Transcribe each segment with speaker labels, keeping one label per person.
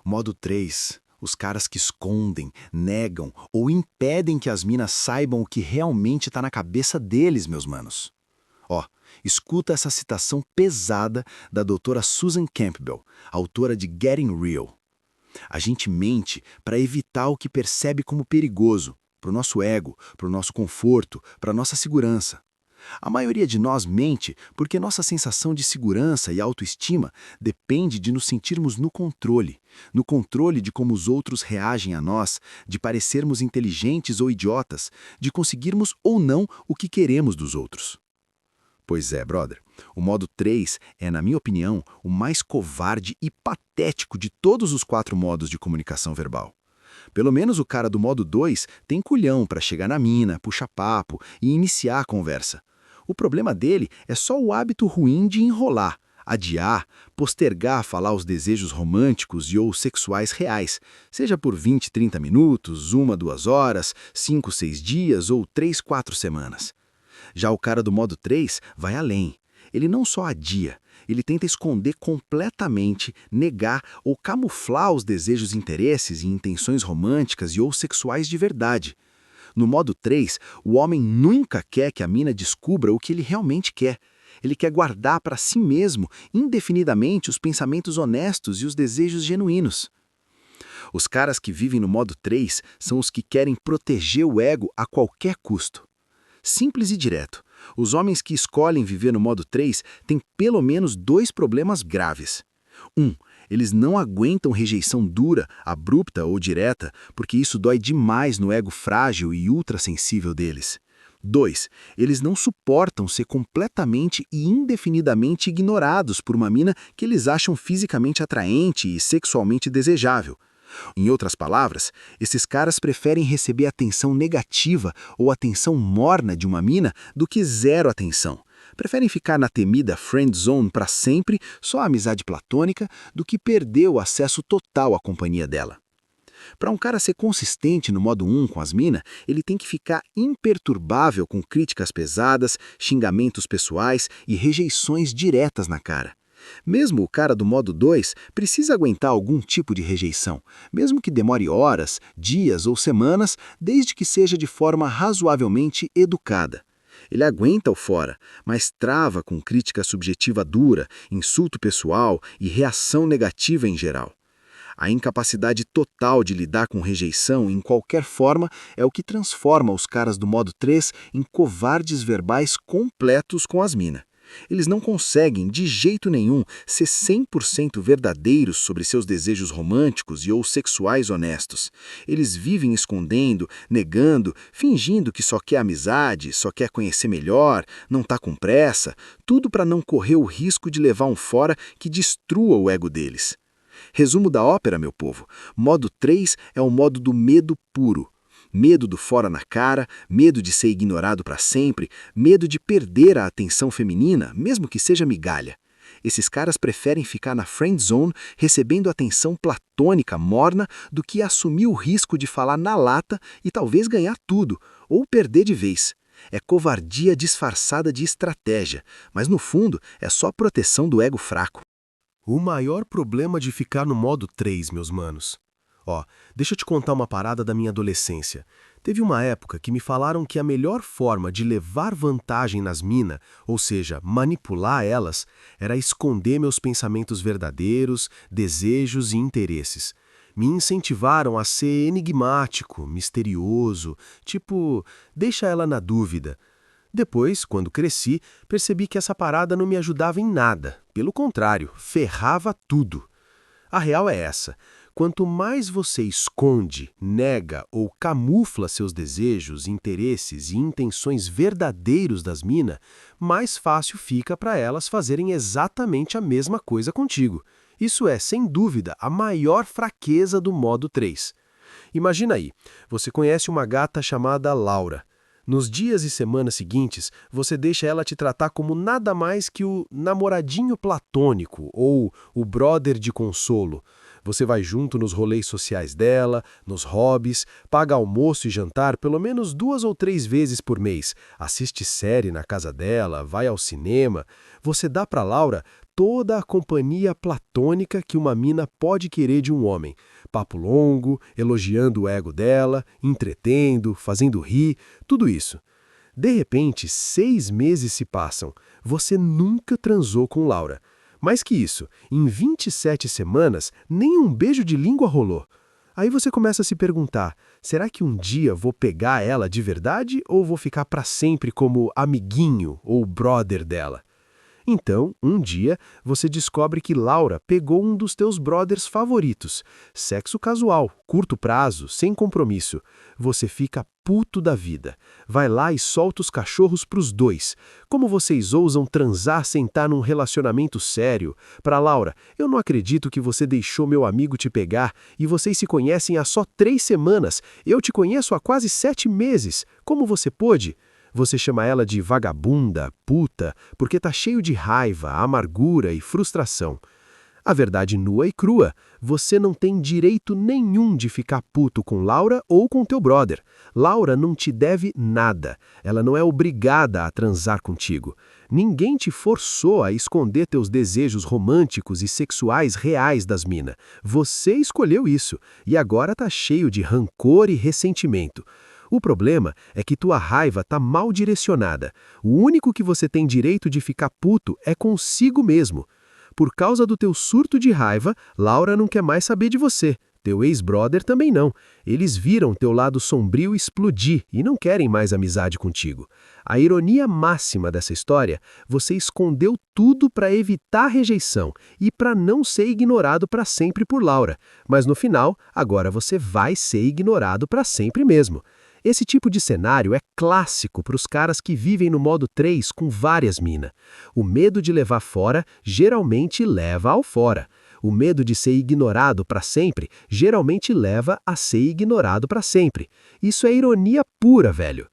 Speaker 1: Modo 3. Os caras que escondem, negam ou impedem que as minas saibam o que realmente tá na cabeça deles, meus manos. Ó, escuta essa citação pesada da doutora Susan Campbell, autora de Getting Real. A gente mente para evitar o que percebe como perigoso, para o nosso ego, para o nosso conforto, para a nossa segurança. A maioria de nós mente porque nossa sensação de segurança e autoestima depende de nos sentirmos no controle de como os outros reagem a nós, de parecermos inteligentes ou idiotas, de conseguirmos ou não o que queremos dos outros. Pois é, brother, o modo 3 é, na minha opinião, o mais covarde e patético de todos os 4 modos de comunicação verbal. Pelo menos o cara do modo 2 tem culhão para chegar na mina, puxar papo e iniciar a conversa. O problema dele é só o hábito ruim de enrolar, adiar, postergar falar os desejos românticos e ou sexuais reais, seja por 20, 30 minutos, 1, 2 horas, 5, 6 dias ou 3, 4 semanas. Já o cara do modo 3 vai além. Ele não só adia, ele tenta esconder completamente, negar ou camuflar os desejos, interesses e intenções românticas e ou sexuais de verdade. No modo 3, o homem nunca quer que a mina descubra o que ele realmente quer. Ele quer guardar para si mesmo, indefinidamente, os pensamentos honestos e os desejos genuínos. Os caras que vivem no modo 3 são os que querem proteger o ego a qualquer custo. Simples e direto. Os homens que escolhem viver no modo 3 têm pelo menos 2 problemas graves. 1. Eles não aguentam rejeição dura, abrupta ou direta, porque isso dói demais no ego frágil e ultrassensível deles. 2. Eles não suportam ser completamente e indefinidamente ignorados por uma mina que eles acham fisicamente atraente e sexualmente desejável. Em outras palavras, esses caras preferem receber atenção negativa ou atenção morna de uma mina do que zero atenção. Preferem ficar na temida friend zone para sempre, só amizade platônica, do que perder o acesso total à companhia dela. Para um cara ser consistente no modo 1 com as minas, ele tem que ficar imperturbável com críticas pesadas, xingamentos pessoais e rejeições diretas na cara. Mesmo o cara do modo 2 precisa aguentar algum tipo de rejeição, mesmo que demore horas, dias ou semanas, desde que seja de forma razoavelmente educada. Ele aguenta o fora, mas trava com crítica subjetiva dura, insulto pessoal e reação negativa em geral. A incapacidade total de lidar com rejeição em qualquer forma é o que transforma os caras do modo 3 em covardes verbais completos com as minas. Eles não conseguem, de jeito nenhum, ser 100% verdadeiros sobre seus desejos românticos e ou sexuais honestos. Eles vivem escondendo, negando, fingindo que só quer amizade, só quer conhecer melhor, não tá com pressa, tudo para não correr o risco de levar um fora que destrua o ego deles. Resumo da ópera, meu povo. Modo 3 é o modo do medo puro. Medo do fora na cara, medo de ser ignorado para sempre, medo de perder a atenção feminina, mesmo que seja migalha. Esses caras preferem ficar na friend zone recebendo atenção platônica morna do que assumir o risco de falar na lata e talvez ganhar tudo, ou perder de vez. É covardia disfarçada de estratégia, mas no fundo é só proteção do ego fraco.
Speaker 2: O maior problema de ficar no modo 3, meus manos. Ó, deixa eu te contar uma parada da minha adolescência. Teve uma época que me falaram que a melhor forma de levar vantagem nas minas, ou seja, manipular elas, era esconder meus pensamentos verdadeiros, desejos e interesses. Me incentivaram a ser enigmático, misterioso, tipo, deixa ela na dúvida. Depois, quando cresci, percebi que essa parada não me ajudava em nada. Pelo contrário, ferrava tudo. A real é essa. Quanto mais você esconde, nega ou camufla seus desejos, interesses e intenções verdadeiros das minas, mais fácil fica para elas fazerem exatamente a mesma coisa contigo. Isso é, sem dúvida, a maior fraqueza do modo 3. Imagina aí, você conhece uma gata chamada Laura. Nos dias e semanas seguintes, você deixa ela te tratar como nada mais que o namoradinho platônico ou o brother de consolo. Você vai junto nos rolês sociais dela, nos hobbies, paga almoço e jantar pelo menos 2 ou 3 vezes por mês, assiste série na casa dela, vai ao cinema. Você dá para Laura toda a companhia platônica que uma mina pode querer de um homem. Papo longo, elogiando o ego dela, entretendo, fazendo rir, tudo isso. De repente, 6 meses se passam. Você nunca transou com Laura. Mais que isso, em 27 semanas, nem um beijo de língua rolou. Aí você começa a se perguntar, será que um dia vou pegar ela de verdade ou vou ficar para sempre como amiguinho ou brother dela? Então, um dia, você descobre que Laura pegou um dos teus brothers favoritos. Sexo casual, curto prazo, sem compromisso. Você fica puto da vida. Vai lá e solta os cachorros pros dois. Como vocês ousam transar sem estar num relacionamento sério? Pra Laura, eu não acredito que você deixou meu amigo te pegar e vocês se conhecem há só 3 semanas. Eu te conheço há quase 7 meses. Como você pôde? Você chama ela de vagabunda, puta, porque tá cheio de raiva, amargura e frustração. A verdade nua e crua, você não tem direito nenhum de ficar puto com Laura ou com teu brother. Laura não te deve nada. Ela não é obrigada a transar contigo. Ninguém te forçou a esconder teus desejos românticos e sexuais reais das minas. Você escolheu isso e agora tá cheio de rancor e ressentimento. O problema é que tua raiva tá mal direcionada. O único que você tem direito de ficar puto é consigo mesmo. Por causa do teu surto de raiva, Laura não quer mais saber de você. Teu ex-brother também não. Eles viram teu lado sombrio explodir e não querem mais amizade contigo. A ironia máxima dessa história, você escondeu tudo para evitar rejeição e para não ser ignorado para sempre por Laura. Mas no final, agora você vai ser ignorado para sempre mesmo. Esse tipo de cenário é clássico para os caras que vivem no modo 3 com várias minas. O medo de levar fora geralmente leva ao fora. O medo de ser ignorado para sempre geralmente leva a ser ignorado para sempre. Isso é ironia pura, velho.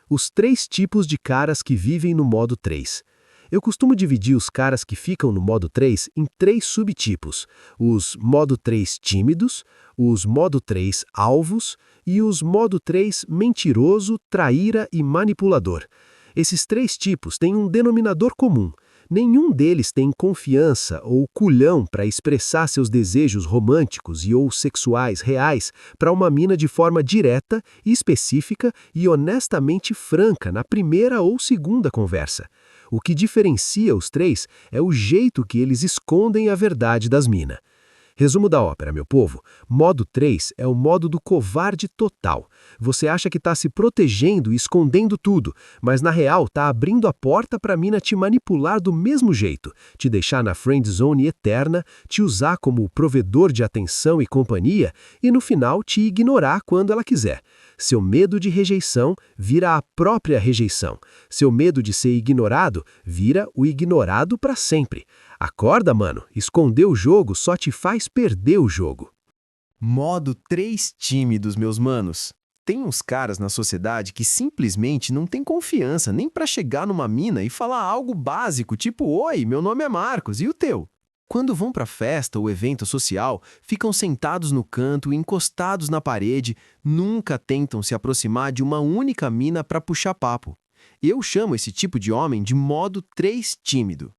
Speaker 2: Os 3 tipos de caras que vivem no modo 3. Eu costumo dividir os caras que ficam no modo 3 em 3 subtipos: os modo 3 tímidos, os modo 3 alvos e os modo 3 mentiroso, traíra e manipulador. Esses 3 tipos têm um denominador comum. Nenhum deles tem confiança ou culhão para expressar seus desejos românticos e ou sexuais reais para uma mina de forma direta, específica e honestamente franca na primeira ou segunda conversa. O que diferencia os 3 é o jeito que eles escondem a verdade das minas. Resumo da ópera, meu povo. Modo 3 é o modo do covarde total. Você acha que está se protegendo e escondendo tudo, mas na real está abrindo a porta para a mina te manipular do mesmo jeito, te deixar na friend zone eterna, te usar como provedor de atenção e companhia e no final te ignorar quando ela quiser. Seu medo de rejeição vira a própria rejeição. Seu medo de ser ignorado vira o ignorado para sempre. Acorda, mano. Esconder o jogo só te faz perder o jogo.
Speaker 3: Modo 3 tímidos, meus manos. Tem uns caras na sociedade que simplesmente não tem confiança nem pra chegar numa mina e falar algo básico, tipo: "Oi, meu nome é Marcos, e o teu?" Quando vão pra festa ou evento social, ficam sentados no canto, encostados na parede, nunca tentam se aproximar de uma única mina pra puxar papo. Eu chamo esse tipo de homem de modo 3 tímido.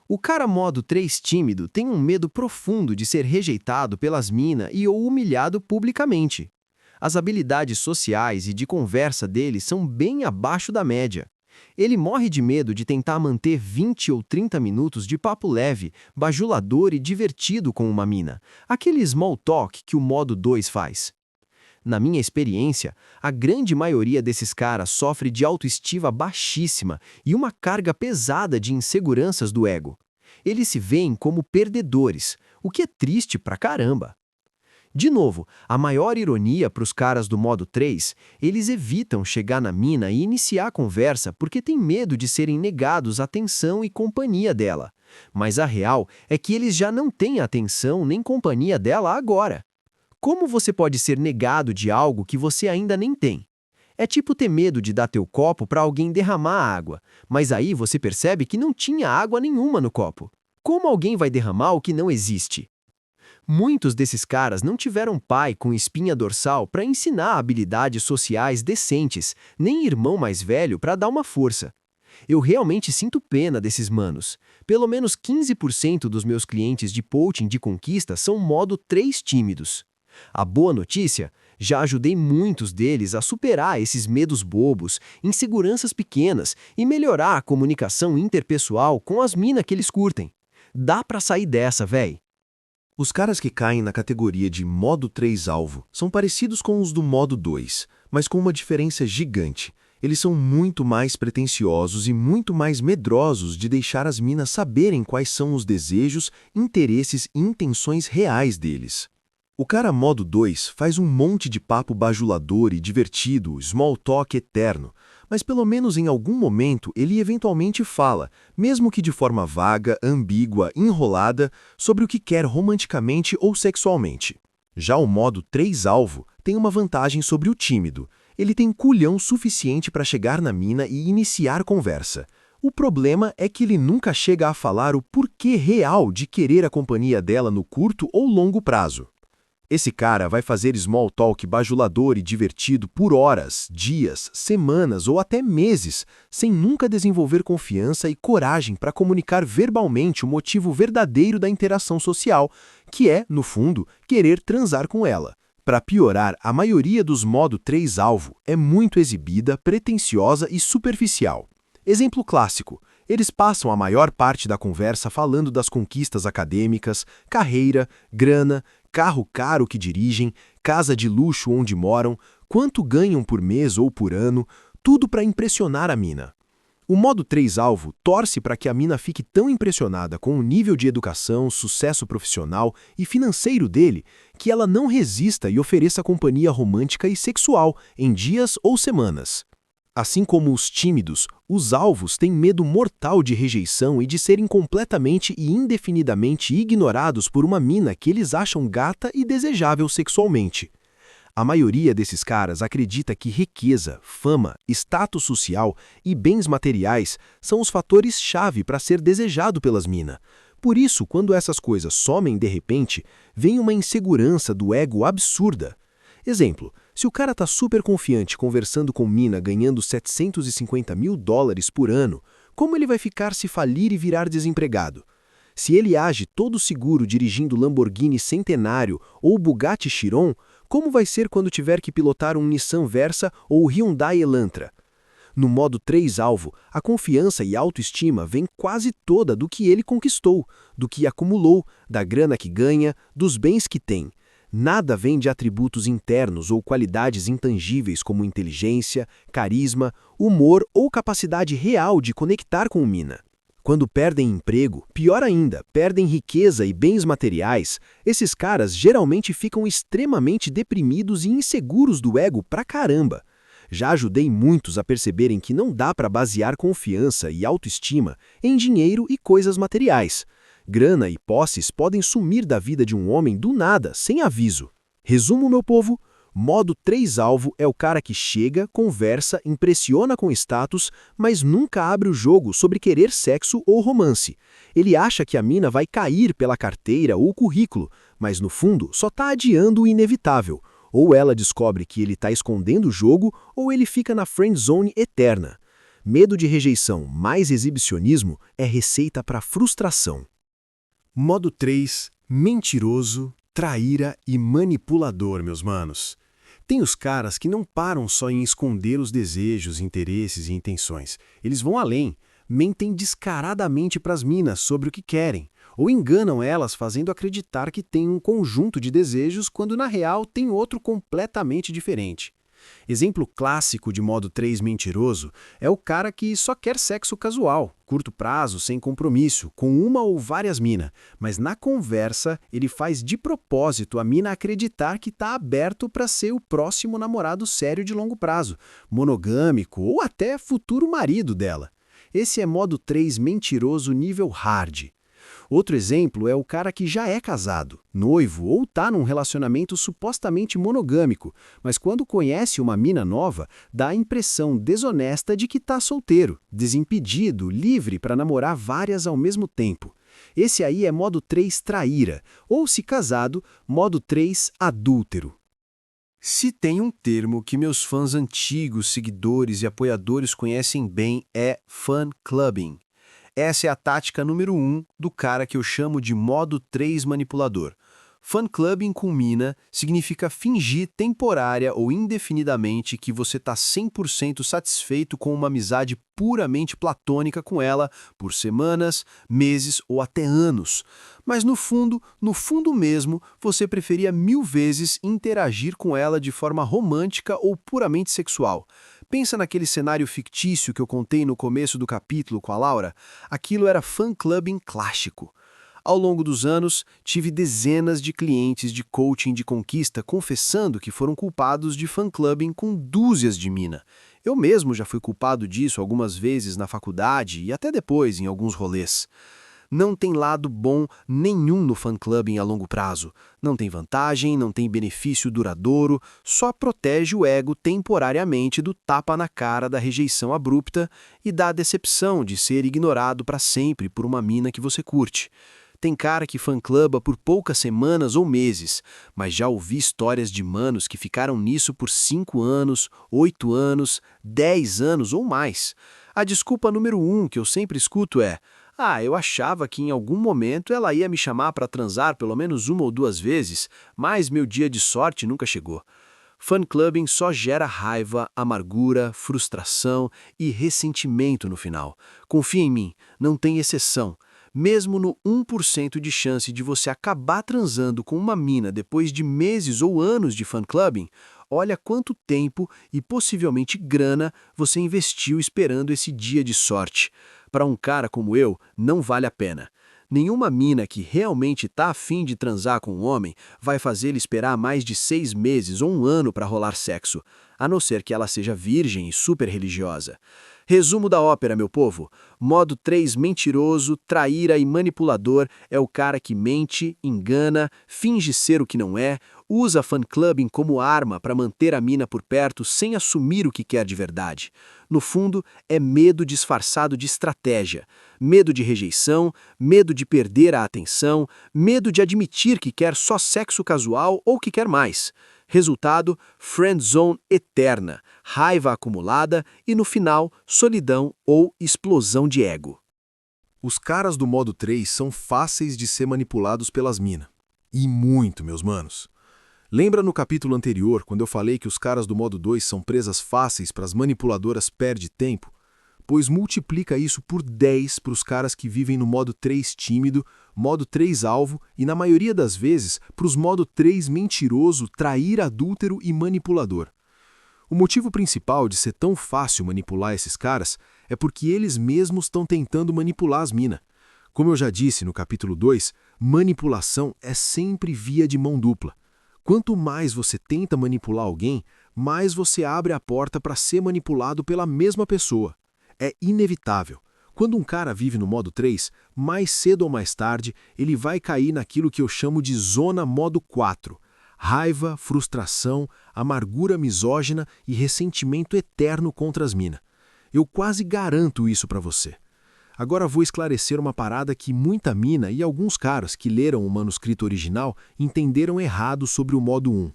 Speaker 3: O cara modo 3 tímido tem um medo profundo de ser rejeitado pelas minas e ou humilhado publicamente. As habilidades sociais e de conversa dele são bem abaixo da média. Ele morre de medo de tentar manter 20 ou 30 minutos de papo leve, bajulador e divertido com uma mina, aquele small talk que o modo 2 faz. Na minha experiência, a grande maioria desses caras sofre de autoestima baixíssima e uma carga pesada de inseguranças do ego. Eles se veem como perdedores, o que é triste pra caramba. De novo, a maior ironia para os caras do modo 3, eles evitam chegar na mina e iniciar a conversa porque têm medo de serem negados a atenção e companhia dela. Mas a real é que eles já não têm atenção nem companhia dela agora. Como você pode ser negado de algo que você ainda nem tem? É tipo ter medo de dar teu copo para alguém derramar água, mas aí você percebe que não tinha água nenhuma no copo. Como alguém vai derramar o que não existe? Muitos desses caras não tiveram pai com espinha dorsal para ensinar habilidades sociais decentes, nem irmão mais velho para dar uma força. Eu realmente sinto pena desses manos. Pelo menos 15% dos meus clientes de coaching de conquista são modo 3 tímidos. A boa notícia? Já ajudei muitos deles a superar esses medos bobos, inseguranças pequenas e melhorar a comunicação interpessoal com as minas que eles curtem. Dá pra sair dessa, véi.
Speaker 2: Os caras que caem na categoria de modo 3 alvo são parecidos com os do modo 2, mas com uma diferença gigante. Eles são muito mais pretensiosos e muito mais medrosos de deixar as minas saberem quais são os desejos, interesses e intenções reais deles. O cara modo 2 faz um monte de papo bajulador e divertido, small talk eterno, mas pelo menos em algum momento ele eventualmente fala, mesmo que de forma vaga, ambígua, enrolada, sobre o que quer romanticamente ou sexualmente. Já o modo 3 alvo tem uma vantagem sobre o tímido. Ele tem culhão suficiente para chegar na mina e iniciar conversa. O problema é que ele nunca chega a falar o porquê real de querer a companhia dela no curto ou longo prazo. Esse cara vai fazer small talk bajulador e divertido por horas, dias, semanas ou até meses, sem nunca desenvolver confiança e coragem para comunicar verbalmente o motivo verdadeiro da interação social, que é, no fundo, querer transar com ela. Para piorar, a maioria dos modo 3 alvo é muito exibida, pretensiosa e superficial. Exemplo clássico. Eles passam a maior parte da conversa falando das conquistas acadêmicas, carreira, grana, carro caro que dirigem, casa de luxo onde moram, quanto ganham por mês ou por ano, tudo para impressionar a mina. O modo 3 alvo torce para que a mina fique tão impressionada com o nível de educação, sucesso profissional e financeiro dele, que ela não resista e ofereça companhia romântica e sexual em dias ou semanas. Assim como os tímidos, os alvos têm medo mortal de rejeição e de serem completamente e indefinidamente ignorados por uma mina que eles acham gata e desejável sexualmente. A maioria desses caras acredita que riqueza, fama, status social e bens materiais são os fatores-chave para ser desejado pelas minas. Por isso, quando essas coisas somem de repente, vem uma insegurança do ego absurda. Exemplo, se o cara tá super confiante conversando com mina ganhando $750 mil por ano, como ele vai ficar se falir e virar desempregado? Se ele age todo seguro dirigindo Lamborghini Centenário ou Bugatti Chiron, como vai ser quando tiver que pilotar um Nissan Versa ou Hyundai Elantra? No modo 3 alvo, a confiança e autoestima vem quase toda do que ele conquistou, do que acumulou, da grana que ganha, dos bens que tem. Nada vem de atributos internos ou qualidades intangíveis como inteligência, carisma, humor ou capacidade real de conectar com o mina. Quando perdem emprego, pior ainda, perdem riqueza e bens materiais, esses caras geralmente ficam extremamente deprimidos e inseguros do ego pra caramba. Já ajudei muitos a perceberem que não dá para basear confiança e autoestima em dinheiro e coisas materiais. Grana e posses podem sumir da vida de um homem do nada, sem aviso. Resumo, meu povo, modo 3 alvo é o cara que chega, conversa, impressiona com status, mas nunca abre o jogo sobre querer sexo ou romance. Ele acha que a mina vai cair pela carteira ou currículo, mas no fundo só tá adiando o inevitável. Ou ela descobre que ele tá escondendo o jogo, ou ele fica na friend zone eterna. Medo de rejeição mais exibicionismo é receita para frustração. Modo 3, mentiroso, traíra e manipulador, meus manos. Tem os caras que não param só em esconder os desejos, interesses e intenções. Eles vão além, mentem descaradamente pras minas sobre o que querem, ou enganam elas fazendo acreditar que tem um conjunto de desejos quando na real tem outro completamente diferente. Exemplo clássico de modo 3 mentiroso é o cara que só quer sexo casual, curto prazo, sem compromisso, com uma ou várias minas, mas na conversa ele faz de propósito a mina acreditar que está aberto para ser o próximo namorado sério de longo prazo, monogâmico ou até futuro marido dela. Esse é modo 3 mentiroso nível hard. Outro exemplo é o cara que já é casado, noivo ou tá num relacionamento supostamente monogâmico, mas quando conhece uma mina nova, dá a impressão desonesta de que tá solteiro, desimpedido, livre para namorar várias ao mesmo tempo. Esse aí é modo 3 traíra, ou se casado, modo 3 adúltero. Se tem um termo que meus fãs antigos, seguidores e apoiadores conhecem bem, é fan clubbing. Essa é a tática número 1 do cara que eu chamo de modo 3 manipulador. Fan clubbing com mina significa fingir temporária ou indefinidamente que você está 100% satisfeito com uma amizade puramente platônica com ela por semanas, meses ou até anos. Mas no fundo mesmo, você preferia 1000 vezes interagir com ela de forma romântica ou puramente sexual. Pensa naquele cenário fictício que eu contei no começo do capítulo com a Laura? Aquilo era fan clubbing clássico. Ao longo dos anos, tive dezenas de clientes de coaching de conquista confessando que foram culpados de fan-clubbing com dúzias de mina. Eu mesmo já fui culpado disso algumas vezes na faculdade e até depois em alguns rolês. Não tem lado bom nenhum no fan-clubbing a longo prazo. Não tem vantagem, não tem benefício duradouro, só protege o ego temporariamente do tapa na cara da rejeição abrupta e da decepção de ser ignorado para sempre por uma mina que você curte. Tem cara que fan-cluba por poucas semanas ou meses, mas já ouvi histórias de manos que ficaram nisso por 5 anos, 8 anos, 10 anos ou mais. A desculpa número 1 que eu sempre escuto é: eu achava que em algum momento ela ia me chamar para transar pelo menos 1 ou 2 vezes, mas meu dia de sorte nunca chegou. Fan-clubbing só gera raiva, amargura, frustração e ressentimento no final. Confia em mim, não tem exceção. Mesmo no 1% de chance de você acabar transando com uma mina depois de meses ou anos de fan-clubbing, olha quanto tempo e possivelmente grana você investiu esperando esse dia de sorte. Para um cara como eu, não vale a pena. Nenhuma mina que realmente tá afim de transar com um homem vai fazer ele esperar mais de 6 meses ou 1 ano para rolar sexo, a não ser que ela seja virgem e super religiosa. Resumo da ópera, meu povo. Modo 3 mentiroso, traíra e manipulador é o cara que mente, engana, finge ser o que não é, usa fan-clubbing como arma para manter a mina por perto sem assumir o que quer de verdade. No fundo, é medo disfarçado de estratégia. Medo de rejeição, medo de perder a atenção, medo de admitir que quer só sexo casual ou que quer mais. Resultado, friendzone eterna, raiva acumulada e, no final, solidão ou explosão de ego.
Speaker 4: Os caras do modo 3 são fáceis de ser manipulados pelas mina. E muito, meus manos. Lembra no capítulo anterior, quando eu falei que os caras do modo 2 são presas fáceis para as manipuladoras perde tempo? Pois multiplica isso por 10 para os caras que vivem no modo 3 tímido, modo 3 alvo e, na maioria das vezes, para os modo 3 mentiroso, trair, adúltero e manipulador. O motivo principal de ser tão fácil manipular esses caras é porque eles mesmos estão tentando manipular as mina. Como eu já disse no capítulo 2, manipulação é sempre via de mão dupla. Quanto mais você tenta manipular alguém, mais você abre a porta para ser manipulado pela mesma pessoa. É inevitável. Quando um cara vive no modo 3, mais cedo ou mais tarde, ele vai cair naquilo que eu chamo de zona modo 4. Raiva, frustração, amargura misógina e ressentimento eterno contra as mina. Eu quase garanto isso para você. Agora vou esclarecer uma parada que muita mina e alguns caras que leram o manuscrito original entenderam errado sobre o modo 1.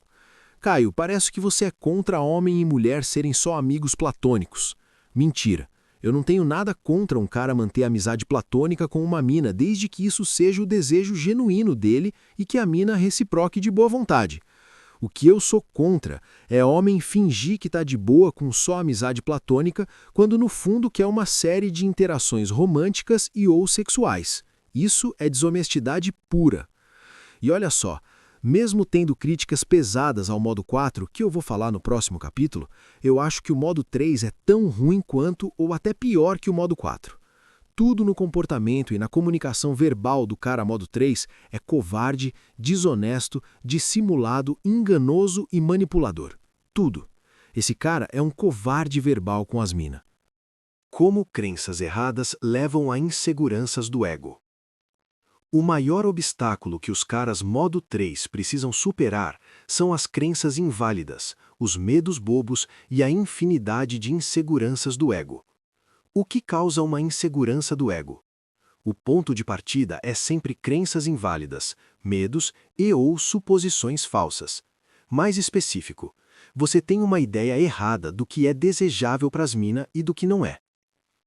Speaker 4: Caio, parece que você é contra homem e mulher serem só amigos platônicos. Mentira. Eu não tenho nada contra um cara manter amizade platônica com uma mina, desde que isso seja o desejo genuíno dele e que a mina reciproque de boa vontade. O que eu sou contra é homem fingir que tá de boa com só amizade platônica, quando no fundo quer uma série de interações românticas e ou sexuais. Isso é desonestidade pura. E olha só, mesmo tendo críticas pesadas ao modo 4, que eu vou falar no próximo capítulo, eu acho que o modo 3 é tão ruim quanto ou até pior que o modo 4. Tudo no comportamento e na comunicação verbal do cara modo 3 é covarde, desonesto, dissimulado, enganoso e manipulador. Tudo. Esse cara é um covarde verbal com as mina.
Speaker 2: Como crenças erradas levam a inseguranças do ego. O maior obstáculo que os caras modo 3 precisam superar são as crenças inválidas, os medos bobos e a infinidade de inseguranças do ego. O que causa uma insegurança do ego? O ponto de partida é sempre crenças inválidas, medos e ou suposições falsas. Mais específico, você tem uma ideia errada do que é desejável para as minas e do que não é.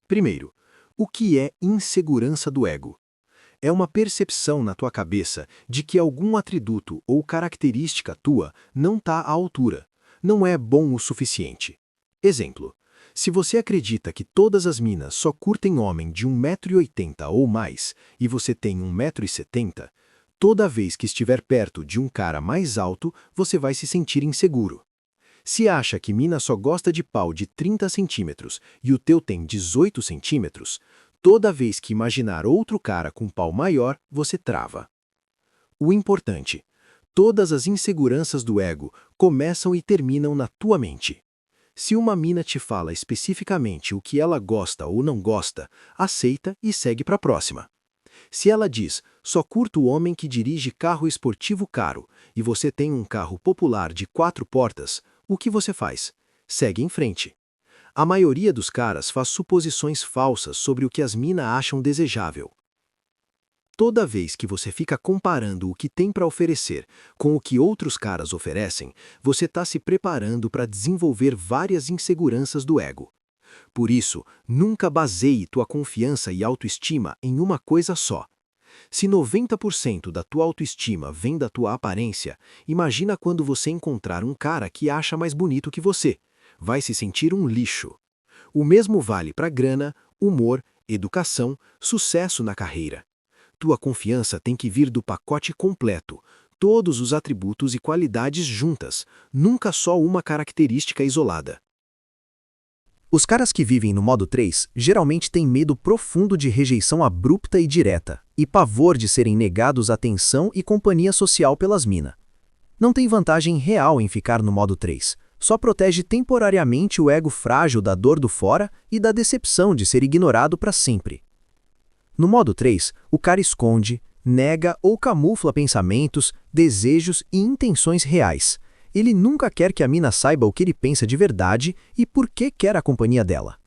Speaker 2: Primeiro, o que é insegurança do ego? É uma percepção na tua cabeça de que algum atributo ou característica tua não está à altura, não é bom o suficiente. Exemplo, se você acredita que todas as minas só curtem homem de 1,80 m ou mais e você tem 1,70 m, toda vez que estiver perto de um cara mais alto, você vai se sentir inseguro. Se acha que mina só gosta de pau de 30 centímetros e o teu tem 18 centímetros, toda vez que imaginar outro cara com pau maior, você trava. O importante, todas as inseguranças do ego começam e terminam na tua mente. Se uma mina te fala especificamente o que ela gosta ou não gosta, aceita e segue para a próxima. Se ela diz, só curto o homem que dirige carro esportivo caro, e você tem um carro popular de 4 portas, o que você faz? Segue em frente. A maioria dos caras faz suposições falsas sobre o que as minas acham desejável. Toda vez que você fica comparando o que tem para oferecer com o que outros caras oferecem, você está se preparando para desenvolver várias inseguranças do ego. Por isso, nunca baseie tua confiança e autoestima em uma coisa só. Se 90% da tua autoestima vem da tua aparência, imagina quando você encontrar um cara que acha mais bonito que você. Vai se sentir um lixo. O mesmo vale para grana, humor, educação, sucesso na carreira. Tua confiança tem que vir do pacote completo, todos os atributos e qualidades juntas, nunca só uma característica isolada.
Speaker 5: Os caras que vivem no modo 3 geralmente têm medo profundo de rejeição abrupta e direta, e pavor de serem negados atenção e companhia social pelas minas. Não tem vantagem real em ficar no modo 3, só protege temporariamente o ego frágil da dor do fora e da decepção de ser ignorado para sempre. No modo 3, o cara esconde, nega ou camufla pensamentos, desejos e intenções reais. Ele nunca quer que a mina saiba o que ele pensa de verdade e por que quer a companhia dela.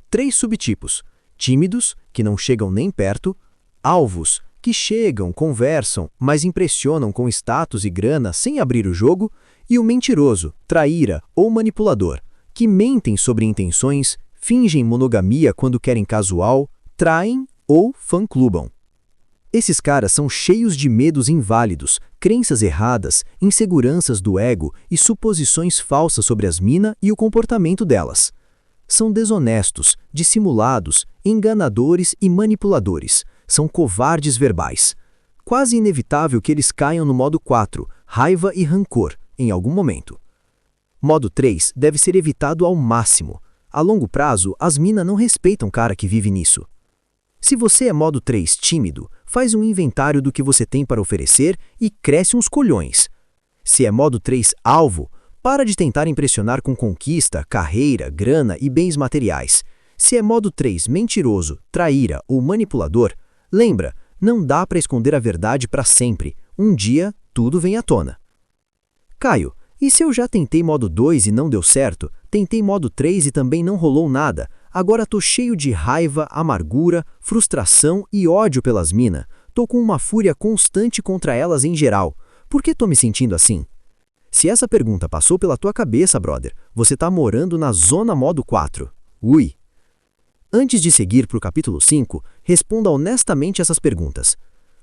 Speaker 5: 3 subtipos: tímidos, que não chegam nem perto; alvos, que chegam, conversam, mas impressionam com status e grana sem abrir o jogo; e o mentiroso, traíra ou manipulador, que mentem sobre intenções, fingem monogamia quando querem casual, traem ou fã-clubam. Esses caras são cheios de medos inválidos, crenças erradas, inseguranças do ego e suposições falsas sobre as minas e o comportamento delas. São desonestos, dissimulados, enganadores e manipuladores. São covardes verbais. Quase inevitável que eles caiam no modo 4, raiva e rancor, em algum momento. Modo 3 deve ser evitado ao máximo. A longo prazo, as minas não respeitam cara que vive nisso. Se você é modo 3 tímido, faz um inventário do que você tem para oferecer e cresce uns colhões. Se é modo 3 alvo, para de tentar impressionar com conquista, carreira, grana e bens materiais. Se é modo 3 mentiroso, traíra ou manipulador, lembra, não dá para esconder a verdade para sempre. Um dia, tudo vem à tona. Caio, e se eu já tentei modo 2 e não deu certo? Tentei modo 3 e também não rolou nada. Agora tô cheio de raiva, amargura, frustração e ódio pelas minas. Tô com uma fúria constante contra elas em geral. Por que tô me sentindo assim? Se essa pergunta passou pela tua cabeça, brother, você tá morando na zona modo 4. Ui! Antes de seguir para o capítulo 5, responda honestamente essas perguntas.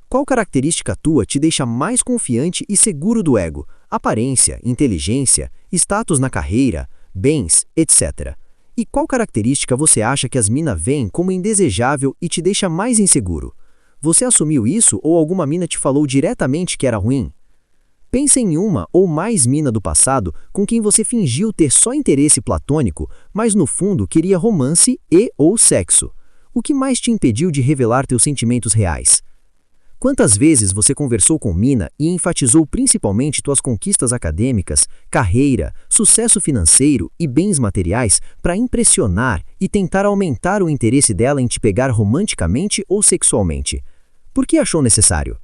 Speaker 5: Qual característica tua te deixa mais confiante e seguro do ego? Aparência, inteligência, status na carreira, bens, etc. E qual característica você acha que as minas veem como indesejável e te deixa mais inseguro? Você assumiu isso ou alguma mina te falou diretamente que era ruim? Pensa em uma ou mais mina do passado com quem você fingiu ter só interesse platônico, mas no fundo queria romance e ou sexo. O que mais te impediu de revelar teus sentimentos reais? Quantas vezes você conversou com mina e enfatizou principalmente tuas conquistas acadêmicas, carreira, sucesso financeiro e bens materiais para impressionar e tentar aumentar o interesse dela em te pegar romanticamente ou sexualmente? Por que achou necessário?